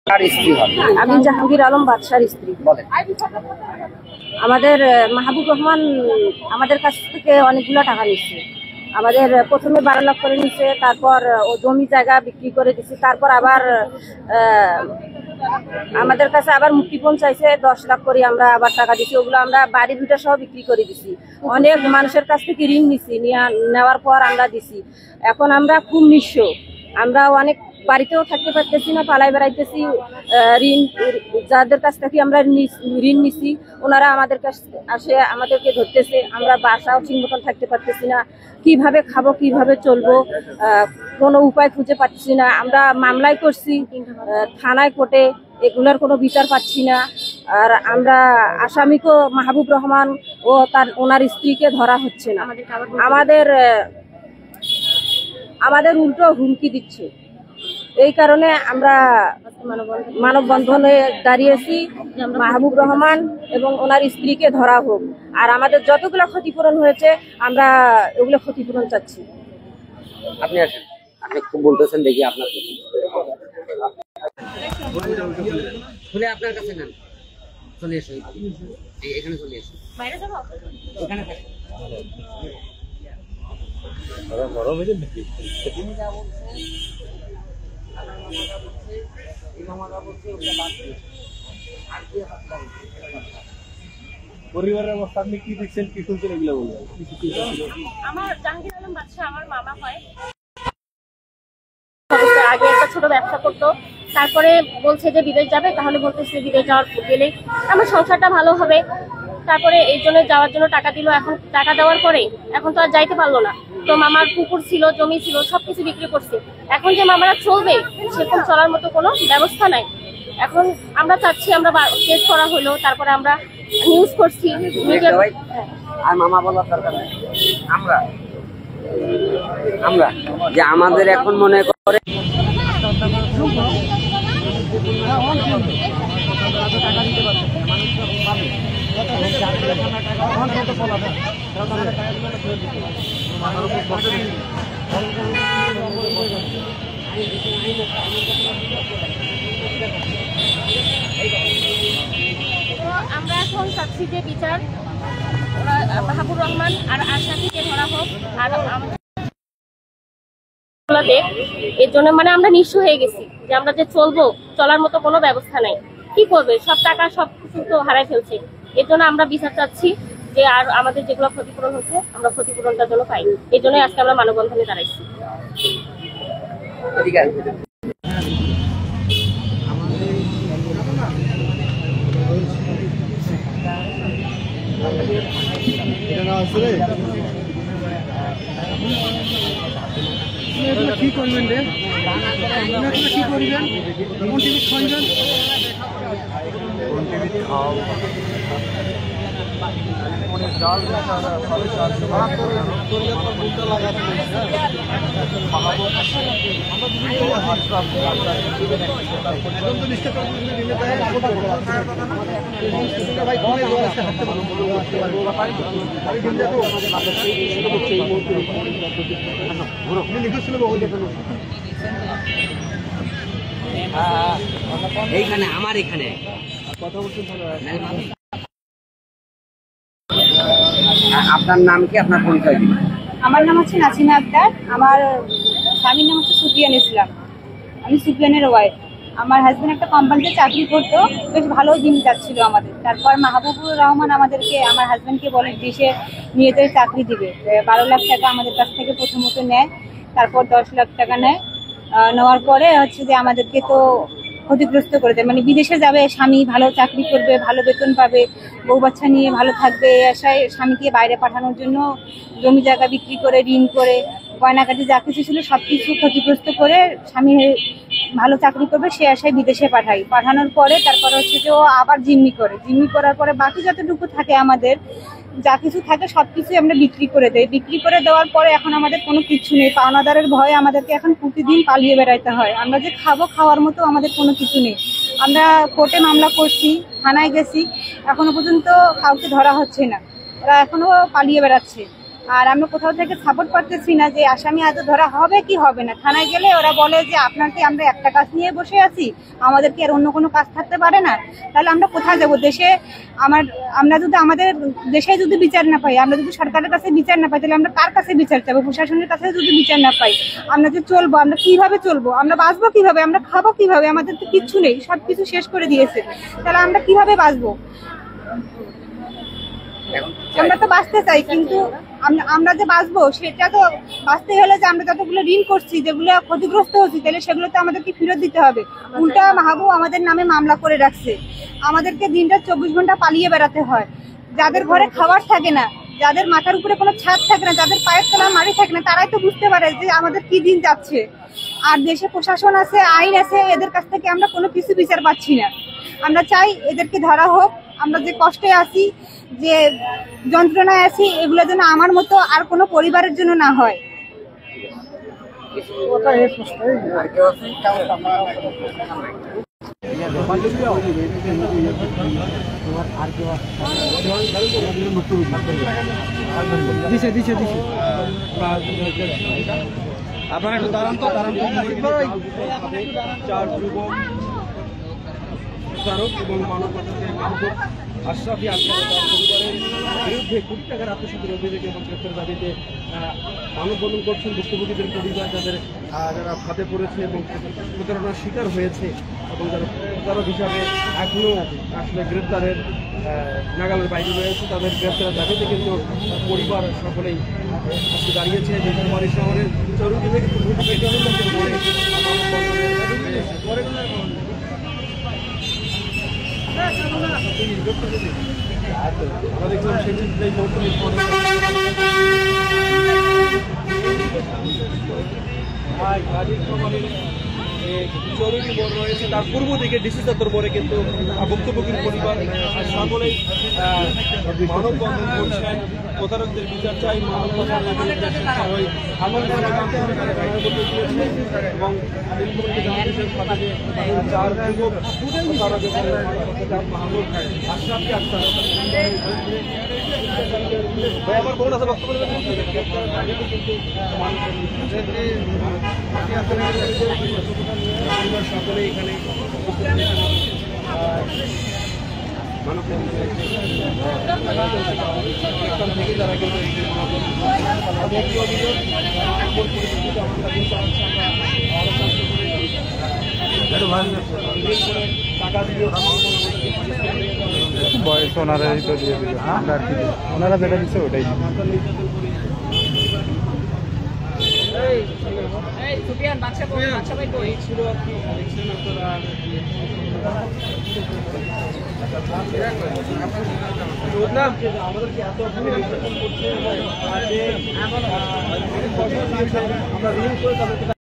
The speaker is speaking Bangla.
আমি জাহাঙ্গীর আলম বাদশার স্ত্রী। আমাদের মাহবুব রহমান আমাদের কাছ থেকে অনেকগুলো টাকা নিচ্ছে। আমাদের প্রথমে 12 লাখ করে নিচ্ছে, তারপর ও জমি জায়গা বিক্রি করে দিচ্ছে, তারপর আবার আমাদের কাছে আবার মুক্তিপণ চাইছে 10 লাখ করে। আমরা আবার টাকা দিচ্ছি, ওগুলো আমরা বাড়ি দুটা সহ বিক্রি করে দিছি। অনেক মানুষের কাছ থেকে ঋণ নিছি, নেওয়ার পর আমরা দিছি। এখন আমরা খুব নিঃস্ব, আমরা অনেক বাড়িতেও থাকতে পারতেছি না, পালাই বেড়াইতেছি। ঋণ যাদের কাছ থেকে আমরা ঋণ নিছি ওনারা আমাদের কাছে আসে আমাদেরকে ধরতেছে। আমরা বাসাও ঠিক মতন থাকতে পারতেছি না, কিভাবে খাবো কিভাবে চলবো কোনো উপায় খুঁজে পাচ্ছি না। আমরা মামলায় করছি থানায় কোর্টে, এগুলোর কোনো বিচার পাচ্ছি না। আর আমরা আসামিকেও মাহবুব রহমান ও ওনার স্ত্রীকে ধরা হচ্ছে না। আমাদের উল্টো হুমকি দিচ্ছে। এই কারণে আমরা মানববন্ধনে দাঁড়িয়েছি, মাহবুব রহমান এবং ওনার স্ত্রীকে ধরা হোক। আর আমাদের যতগুলো ক্ষতিপূরণ হয়েছে আমরা ওগুলো ক্ষতিপূরণ চাচ্ছি। আপনি আসেন, আপনি খুব বলতেছেন, দেখি আপনার শুনে আপনার কাছে নেন। চলে এসো, এখানে চলে এসো, এখানে থাকেন। পরিবারের অবস্থা আপনি কি দেখছেন, কি শুনছেন, এগুলো বলবেন। আমার জাহাঙ্গীর আলম বাদশা আমার মামা হয়। আগে একটা ছোট ব্যবসা করতো, তারপরে বলছে যে বিদেশ যাবে, তাহলে বলতেছে বিদেশ যাওয়ার গেলে আমার সংসারটা ভালো হবে। তারপরে এই জন্য যাওয়ার জন্য টাকা দিল। এখন টাকা দেওয়ার পরে এখন তো আর যাইতে পারলো না। তো মামার পুকুর ছিল, জমি ছিল, সবকিছু বিক্রি করছে। এখন যে মামারা চলবে সেরকম চলার মতো কোনো ব্যবস্থা নাই। এখন আমরা চাচ্ছি, আমরা কেস করা হলো, তারপরে আমরা নিউজ করছি। আর মামা বলার দরকার নেই। আমরা যে আমাদের এখন মনে করে আমরা এখন চাচ্ছি যে বিচার মাহবুব রহমান আর আশাকে ধরা হোক। আর এর জন্য মানে আমরা নিঃস্ব হয়ে গেছি, যে আমরা যে চলবো, চলার মতো কোনো ব্যবস্থা নাই। কি করবে, সব টাকা সবকিছু তো হারাই ফেলছে। এর জন্য আমরা বিচার চাচ্ছি যে আর আমাদের যেগুলো ক্ষতিপূরণ হচ্ছে আমরা ক্ষতিপূরণটার জন্য পাই। এই জন্যই আজকে আমরা মানববন্ধনে দাঁড়াইছি। কি করবেন রে, কি করবেন, কোন টিভি খাইবেন, কোন টিভি খাও। এইখানে আমার এখানে কথা বলছেন। আপনার নাম কি, আপনার পরিচয় দিন। আমার নাম হচ্ছে নাসিমা আক্তার, আমার স্বামীর নাম হচ্ছে সুফিয়ান ইসলাম, আমি সুফিয়ানের ওয়াইফ। আমার হাজবেন্ড একটা কোম্পানিতে চাকরি করতো, বেশ ভালো দিন যাচ্ছিল আমাদের। তারপর মাহবুবুর রহমান আমাদেরকে, আমার হাজবেন্ডকে বলে দেশে নিয়ে যেয়ে চাকরি দিবে। 12 লাখ টাকা আমাদের কাছ থেকে প্রথমত নেয়, তারপর 10 লাখ টাকা নেয়। নেওয়ার পরে হচ্ছে যে আমাদেরকে তো ক্ষতিগ্রস্ত করে দেয়, মানে বিদেশে যাবে, স্বামী ভালো চাকরি করবে, ভালো বেতন পাবে, বউ বাচ্চা নিয়ে ভালো থাকবে, এই আশায় স্বামীকে বাইরে পাঠানোর জন্য জমি জায়গা বিক্রি করে, ঋণ করে, গয়নাকাটি যা কিছু ছিল সবকিছু ক্ষতিগ্রস্ত করে স্বামী ভালো চাকরি করবে সে আশায় বিদেশে পাঠানোর পরে তারপরে হচ্ছে যে ও আবার জিম্মি করার পরে বাকি যতটুকু থাকে আমাদের যা কিছু থাকে সবকিছুই আমরা বিক্রি করে দেই। বিক্রি করে দেওয়ার পরে এখন আমাদের কোনো কিছু নেই, পাওনাদারের ভয়ে আমাদেরকে এখন প্রতিদিন পালিয়ে বেড়াইতে হয়। আমরা যে খাওয়ার মতো আমাদের কোনো কিছু নেই। আমরা কোর্টে মামলা করছি, থানায় গেছি, এখনো পর্যন্ত কাউকে ধরা হচ্ছে না, ওরা এখনো পালিয়ে বেড়াচ্ছে। আর আমরা কোথাও থেকে সাপোর্ট পাচ্ছি না যে আসামি আজ ধরা হবে কি হবে না। থানায় গেলে ওরা বলে যে আপনাকে আমরা একটা কাজ নিয়ে বসে আছি, আমাদের কি আর অন্য কোনো কাজ থাকতে পারে না? তাহলে আমরা কোথায় যাবো? দেশে আমরা যদি আমাদের দেশে যদি বিচার না পাই, আমরা যদি সরকারের কাছে বিচার না পাই, তাহলে আমরা কার কাছে বিচার চাবো? প্রশাসনের কাছে যদি বিচার না পাই, আমরা যে চলবো, আমরা কিভাবে চলবো? আমরা বাঁচবো কিভাবে? আমরা খাবো কিভাবে? আমাদের তো কিচ্ছু নেই, সবকিছু শেষ করে দিয়েছে। তাহলে আমরা কিভাবে বাঁচবো? আমরা তো বাঁচতে চাই, কিন্তু আমরা যে বাঁচবো সেটা তো বাঁচতে হলে যে আমরা যতগুলো ঋণ করছি, যেগুলো ক্ষতিগ্রস্ত হচ্ছি, তাহলে সেগুলো তো আমাদেরকে ফেরত দিতে হবে। উল্টা মাহবুব আমাদের নামে মামলা করে রাখছে, আমাদেরকে দিনটা 24 ঘন্টা পালিয়ে বেড়াতে হয়। যাদের ঘরে খাবার থাকে না, যাদের মাথার উপরে কোনো ছাদ থাকে না, যাদের পায়ের তলায় মাটি থাকে না, তারাই তো বুঝতে পারে যে আমাদের কি দিন যাচ্ছে। আর দেশে প্রশাসন আছে, আইন আছে, এদের কাছ থেকে আমরা কোনো কিছু বিচার পাচ্ছি না। আমরা চাই এদেরকে ধরা হোক। আমরা যে কষ্টে আছি, যে যন্ত্রণায় আছি, এগুলো যেন আমার মতো আর কোনো পরিবারের জন্য না হয়। আপনারা একটু দাঁড়ান তো, চার যুবক বিচারক এবং মানবাধিকার আশরাফি আক্তার পরিবারের বিরুদ্ধে কোটি টাকার আত্মসাতের অভিযোগে এবং গ্রেপ্তার দাবিতে মানববন্ধন করছেন ভুক্তভোগীদের পরিবার, যারা ফাঁদে পড়েছে এবং প্রতারণার শিকার হয়েছে এবং যারা প্রতারক হিসাবে এখনও আসলে গ্রেপ্তারের নাগালের বাইরে রয়েছে, তাদের গ্রেপ্তারের দাবিতে কিন্তু পরিবার সকলেই আজকে দাঁড়িয়েছে। যে কুমারী শহরের চরুকি থেকে আমরা দেখলাম সেই জরুরি মোড় রয়েছে, তার পূর্ব দিকে ডিসি চত্বর মোড়ে কিন্তু ভুক্তভোগীর পরিবার সকলেই মানববন্ধন করছেন। প্রতারকদের বিচার চাই, মানবতার এবং চার যুবক আশরাফি আক্তার আমার কোন আছে বক্তব্য সকলে এখানে থেকে তারা কিন্তু বয়স ওনারাই তো দিয়ে দিল, আমরা আর কি ওনারা যেটা দিচ্ছে ওটাই ছিল আর কি। আমাদেরকে এত করছে আমরা ঋণ করে তাদেরকে